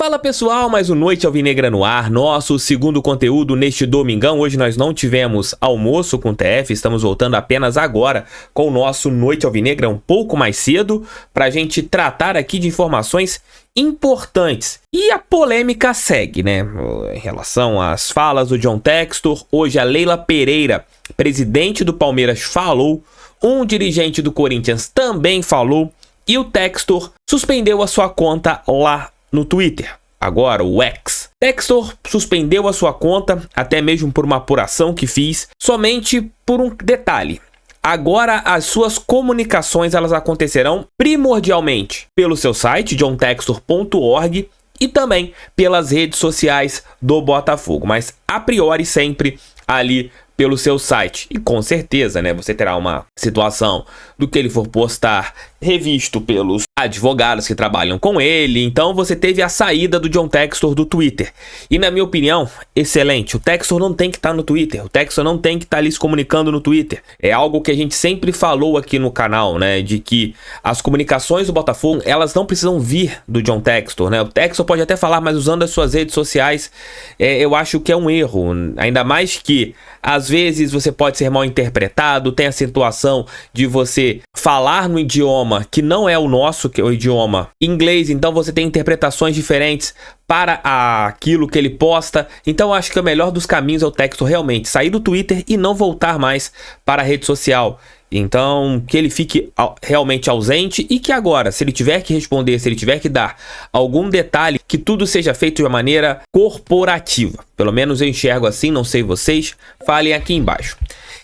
Fala pessoal, mais um Noite Alvinegra no ar, nosso segundo conteúdo neste domingão. Hoje nós não tivemos almoço com o TF, estamos voltando apenas agora com o nosso Noite Alvinegra um pouco mais cedo, para a gente tratar aqui de informações importantes. E a polêmica segue, né? Em relação às falas do John Textor, hoje a Leila Pereira, presidente do Palmeiras, falou, um dirigente do Corinthians também falou, e o Textor suspendeu a sua conta lá no Twitter, agora o X. Textor suspendeu a sua conta, até mesmo por uma apuração que fiz, somente por um detalhe. Agora as suas comunicações elas acontecerão primordialmente pelo seu site, johntextor.org, e também pelas redes sociais do Botafogo, mas a priori sempre ali pelo seu site. E com certeza, né, você terá uma situação do que ele for postar revisto pelos advogados que trabalham com ele. Então você teve a saída do John Textor do Twitter. E na minha opinião, excelente. O Textor não tem que estar no Twitter. O Textor não tem que estar ali se comunicando no Twitter. É algo que a gente sempre falou aqui no canal, né? De que as comunicações do Botafogo, elas não precisam vir do John Textor, né? O Textor pode até falar, mas usando as suas redes sociais, eu acho que é um erro. Ainda mais que, às vezes, você pode ser mal interpretado. Tem a situação de você falar no idioma que não é o nosso, que é o idioma inglês, então você tem interpretações diferentes para aquilo que ele posta. Então acho que o melhor dos caminhos é o Textor realmente sair do Twitter e não voltar mais para a rede social. Então que ele fique realmente ausente e que agora, se ele tiver que responder, se ele tiver que dar algum detalhe, que tudo seja feito de uma maneira corporativa. Pelo menos eu enxergo assim, não sei vocês, falem aqui embaixo.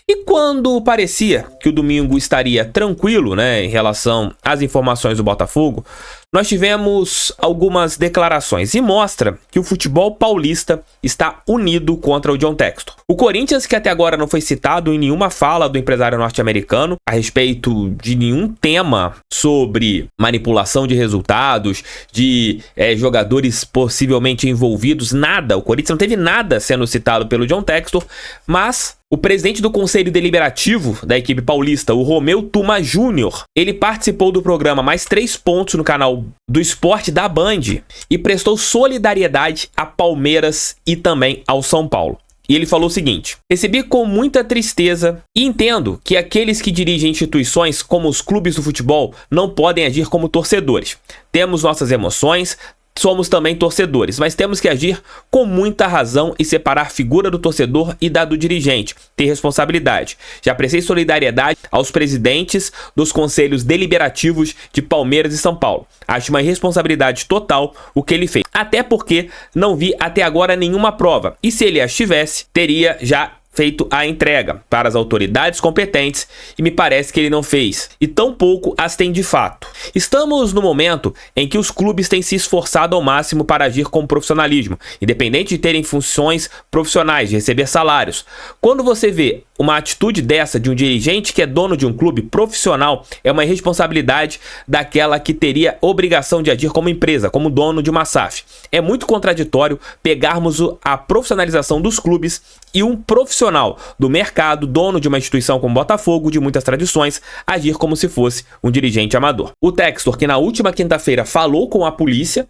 E quando parecia que o domingo estaria tranquilo, né, em relação às informações do Botafogo, nós tivemos algumas declarações e mostra que o futebol paulista está unido contra o John Textor. O Corinthians, que até agora não foi citado em nenhuma fala do empresário norte-americano a respeito de nenhum tema sobre manipulação de resultados, de jogadores possivelmente envolvidos, nada. O Corinthians não teve nada sendo citado pelo John Textor, mas o presidente do Conselho Deliberativo da equipe paulista, o Romeu Tuma Júnior, ele participou do programa Mais 3 Pontos no canal do Esporte da Band e prestou solidariedade a Palmeiras e também ao São Paulo. E ele falou o seguinte: recebi com muita tristeza e entendo que aqueles que dirigem instituições como os clubes do futebol não podem agir como torcedores. Temos nossas emoções, somos também torcedores, mas temos que agir com muita razão e separar a figura do torcedor e da do dirigente, ter responsabilidade. Já prestei solidariedade aos presidentes dos conselhos deliberativos de Palmeiras e São Paulo. Acho uma irresponsabilidade total o que ele fez, até porque não vi até agora nenhuma prova, e se ele as tivesse, teria já feito a entrega para as autoridades competentes e me parece que ele não fez, e tampouco as tem de fato. Estamos no momento em que os clubes têm se esforçado ao máximo para agir com profissionalismo, independente de terem funções profissionais, de receber salários. Quando você vê uma atitude dessa de um dirigente que é dono de um clube profissional, é uma irresponsabilidade daquela que teria obrigação de agir como empresa, como dono de uma SAF. É muito contraditório pegarmos a profissionalização dos clubes e um profissional do mercado, dono de uma instituição como Botafogo, de muitas tradições, agir como se fosse um dirigente amador. O Textor, que na última quinta-feira falou com a polícia,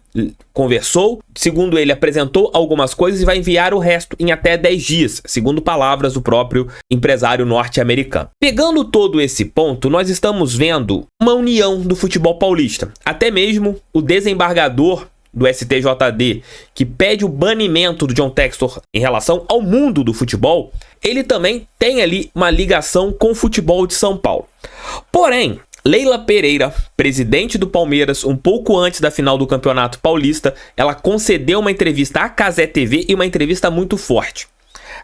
conversou, segundo ele, apresentou algumas coisas e vai enviar o resto em até 10 dias, segundo palavras do próprio empresário norte-americano. Pegando todo esse ponto, nós estamos vendo uma união do futebol paulista. Até mesmo o desembargador do STJD, que pede o banimento do John Textor em relação ao mundo do futebol, ele também tem ali uma ligação com o futebol de São Paulo. Porém, Leila Pereira, presidente do Palmeiras, um pouco antes da final do Campeonato Paulista, ela concedeu uma entrevista à Cazé TV e uma entrevista muito forte.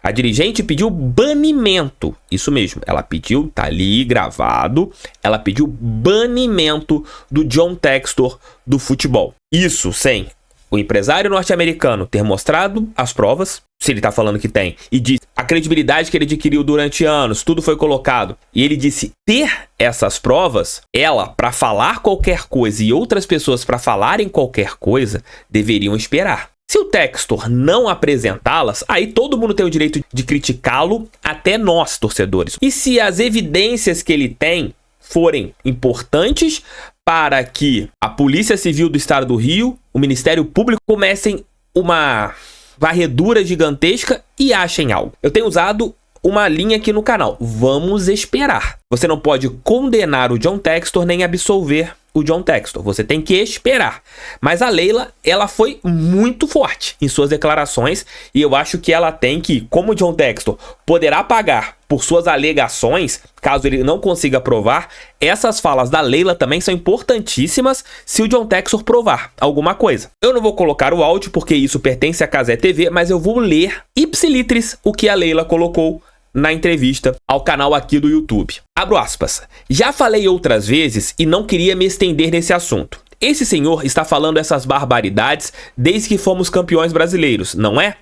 A dirigente pediu banimento, isso mesmo, ela pediu, tá ali gravado, ela pediu banimento do John Textor do futebol. Isso sem o empresário norte-americano ter mostrado as provas, se ele tá falando que tem, e diz a credibilidade que ele adquiriu durante anos, tudo foi colocado, e ele disse ter essas provas, ela, para falar qualquer coisa e outras pessoas para falarem qualquer coisa, deveriam esperar. Se o Textor não apresentá-las, aí todo mundo tem o direito de criticá-lo, até nós, torcedores. E se as evidências que ele tem forem importantes para que a Polícia Civil do Estado do Rio o Ministério Público comecem uma varredura gigantesca e achem algo. Eu tenho usado uma linha aqui no canal. Vamos esperar. Você não pode condenar o John Textor nem absolver o John Textor. Você tem que esperar. Mas a Leila, ela foi muito forte em suas declarações e eu acho que ela tem que, como o John Textor poderá pagar por suas alegações, caso ele não consiga provar, essas falas da Leila também são importantíssimas se o John Textor provar alguma coisa. Eu não vou colocar o áudio porque isso pertence à Cazé TV, mas eu vou ler ipsilitris o que a Leila colocou na entrevista ao canal aqui do YouTube. Abro aspas. Já falei outras vezes e não queria me estender nesse assunto. Esse senhor está falando essas barbaridades desde que fomos campeões brasileiros, não é?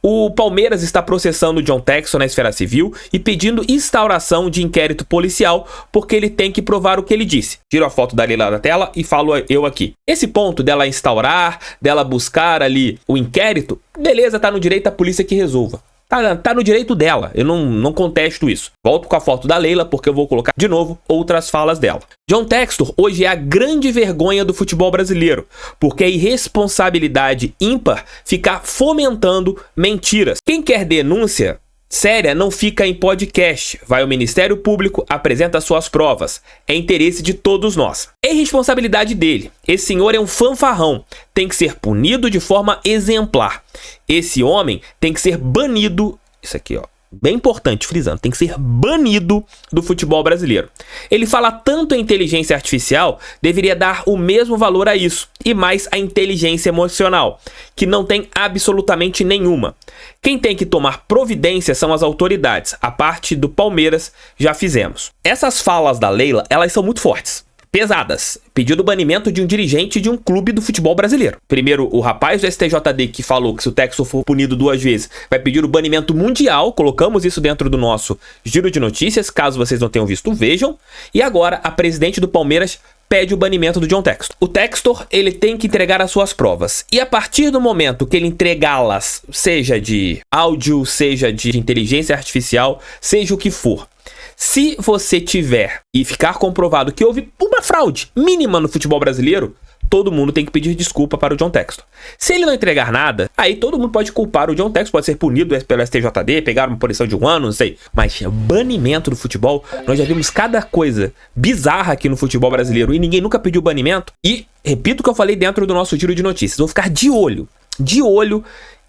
O Palmeiras está processando o John Textor na esfera civil e pedindo instauração de inquérito policial porque ele tem que provar o que ele disse. Tiro a foto da Leila da tela e falo eu aqui. Esse ponto dela instaurar, dela buscar ali o inquérito, beleza, tá no direito da polícia que resolva. Tá no direito dela, eu não contesto isso. Volto com a foto da Leila porque eu vou colocar de novo outras falas dela. John Textor hoje é a grande vergonha do futebol brasileiro, porque é irresponsabilidade ímpar ficar fomentando mentiras. Quem quer denúncia séria não fica em podcast, vai ao Ministério Público, apresenta suas provas. É interesse de todos nós. É responsabilidade dele. Esse senhor é um fanfarrão, tem que ser punido de forma exemplar. Esse homem tem que ser banido, isso aqui ó, bem importante, frisando, tem que ser banido do futebol brasileiro. Ele fala tanto em inteligência artificial, deveria dar o mesmo valor a isso, e mais a inteligência emocional, que não tem absolutamente nenhuma. Quem tem que tomar providência são as autoridades, a parte do Palmeiras já fizemos. Essas falas da Leila, elas são muito fortes. Pesadas. Pediu o banimento de um dirigente de um clube do futebol brasileiro. Primeiro, o rapaz do STJD que falou que se o Textor for punido 2 vezes, vai pedir o banimento mundial. Colocamos isso dentro do nosso giro de notícias. Caso vocês não tenham visto, vejam. E agora, a presidente do Palmeiras pede o banimento do John Textor. O Textor, ele tem que entregar as suas provas. E a partir do momento que ele entregá-las, seja de áudio, seja de inteligência artificial, seja o que for, se você tiver e ficar comprovado que houve uma fraude mínima no futebol brasileiro, todo mundo tem que pedir desculpa para o John Textor. Se ele não entregar nada, aí todo mundo pode culpar o John Textor, pode ser punido pelo STJD, pegar uma punição de 1 ano, não sei. Mas banimento do futebol, nós já vimos cada coisa bizarra aqui no futebol brasileiro e ninguém nunca pediu banimento. E repito o que eu falei dentro do nosso giro de notícias, vou ficar de olho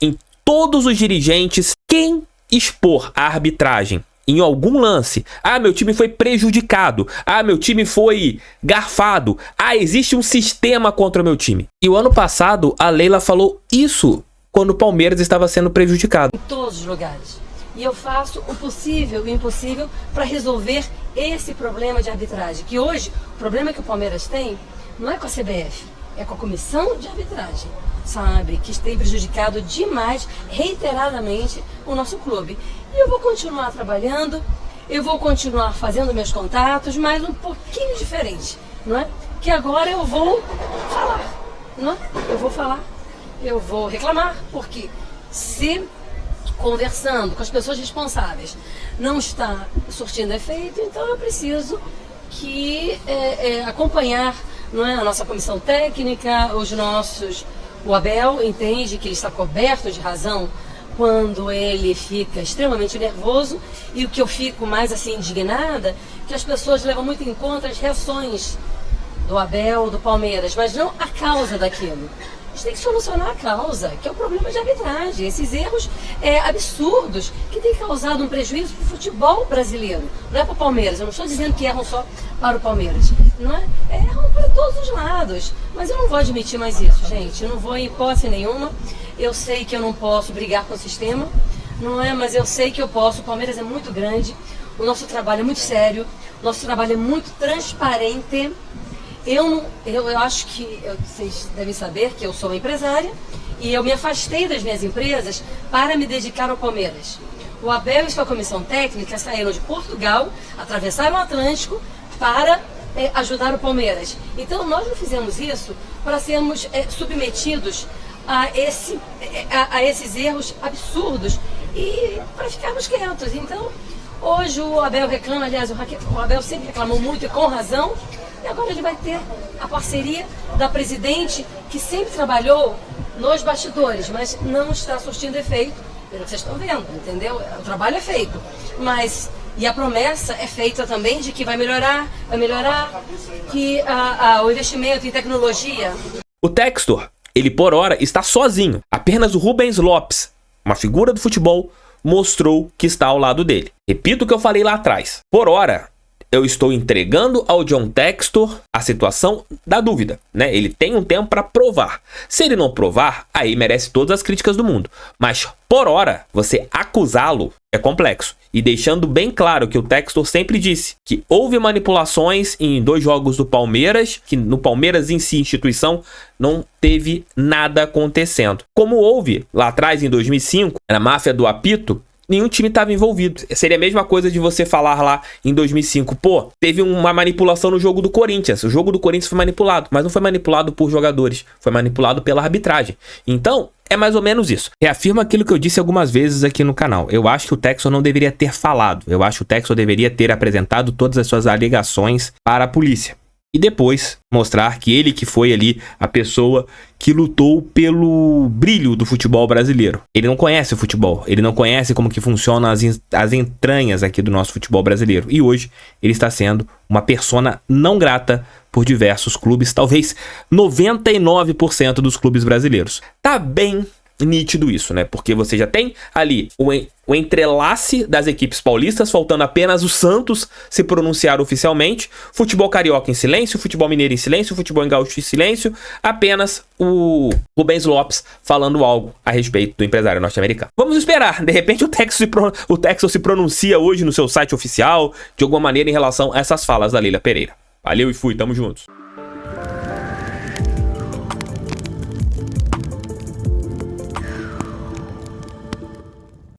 em todos os dirigentes, quem expor a arbitragem em algum lance. Ah, meu time foi prejudicado. Ah, meu time foi garfado. Ah, existe um sistema contra o meu time. E o ano passado, a Leila falou isso quando o Palmeiras estava sendo prejudicado. Em todos os lugares. E eu faço o possível e o impossível para resolver esse problema de arbitragem. Que hoje, o problema que o Palmeiras tem não é com a CBF, é com a comissão de arbitragem, sabe? Que tem prejudicado demais, reiteradamente, o nosso clube. E eu vou continuar trabalhando, eu vou continuar fazendo meus contatos, mas um pouquinho diferente, não é? Que agora eu vou falar, não é? Eu vou falar, eu vou reclamar, porque se conversando com as pessoas responsáveis não está surtindo efeito, então eu preciso que acompanhar, não é? A nossa comissão técnica, o Abel entende que ele está coberto de razão quando ele fica extremamente nervoso, e o que eu fico mais assim indignada, que as pessoas levam muito em conta as reações do Abel, do Palmeiras, mas não a causa daquilo. A gente tem que solucionar a causa, que é o problema de arbitragem, esses erros absurdos que têm causado um prejuízo para o futebol brasileiro. Não é para o Palmeiras, eu não estou dizendo que erram só para o Palmeiras, não é? Erram para todos os lados, mas eu não vou admitir mais isso, gente, eu não vou em hipótese nenhuma. Eu sei que eu não posso brigar com o sistema, não é? Mas eu sei que eu posso. O Palmeiras é muito grande, o nosso trabalho é muito sério, o nosso trabalho é muito transparente. Eu acho que vocês devem saber que eu sou uma empresária e eu me afastei das minhas empresas para me dedicar ao Palmeiras. O Abel e sua comissão técnica saíram de Portugal, atravessaram o Atlântico para ajudar o Palmeiras. Então nós não fizemos isso para sermos submetidos a esses erros absurdos e para ficarmos quietos. Então, hoje o Abel reclama, aliás, o Abel sempre reclamou muito e com razão, E agora ele vai ter a parceria da presidente, que sempre trabalhou nos bastidores, mas não está surtindo efeito, pelo que vocês estão vendo, entendeu? O trabalho é feito, mas... E a promessa é feita também de que vai melhorar, que o investimento em tecnologia... O Textor, ele por hora está sozinho. Apenas o Rubens Lopes, uma figura do futebol, mostrou que está ao lado dele. Repito o que eu falei lá atrás. Por hora, eu estou entregando ao John Textor a situação da dúvida, né? Ele tem um tempo para provar. Se ele não provar, aí merece todas as críticas do mundo. Mas, por hora, você acusá-lo é complexo. E deixando bem claro que o Textor sempre disse que houve manipulações em 2 jogos do Palmeiras, que no Palmeiras em si, instituição, não teve nada acontecendo. Como houve lá atrás, em 2005, na máfia do apito, nenhum time estava envolvido. Seria a mesma coisa de você falar lá em 2005, pô, teve uma manipulação no jogo do Corinthians. O jogo do Corinthians foi manipulado, mas não foi manipulado por jogadores, foi manipulado pela arbitragem. Então, é mais ou menos isso. Reafirma aquilo que eu disse algumas vezes aqui no canal. Eu acho que o Textor não deveria ter falado. Eu acho que o Textor deveria ter apresentado todas as suas alegações para a polícia. E depois mostrar que ele que foi ali a pessoa que lutou pelo brilho do futebol brasileiro. Ele não conhece o futebol, ele não conhece como que funcionam as entranhas aqui do nosso futebol brasileiro. E hoje ele está sendo uma persona não grata por diversos clubes, talvez 99% dos clubes brasileiros. Tá bem nítido isso, né? Porque você já tem ali o entrelace das equipes paulistas, faltando apenas o Santos se pronunciar oficialmente, futebol carioca em silêncio, futebol mineiro em silêncio, futebol gaúcho em silêncio, apenas o Rubens Lopes falando algo a respeito do empresário norte-americano. Vamos esperar, de repente o Textor se pronuncia hoje no seu site oficial, de alguma maneira em relação a essas falas da Leila Pereira. Valeu e fui, tamo juntos.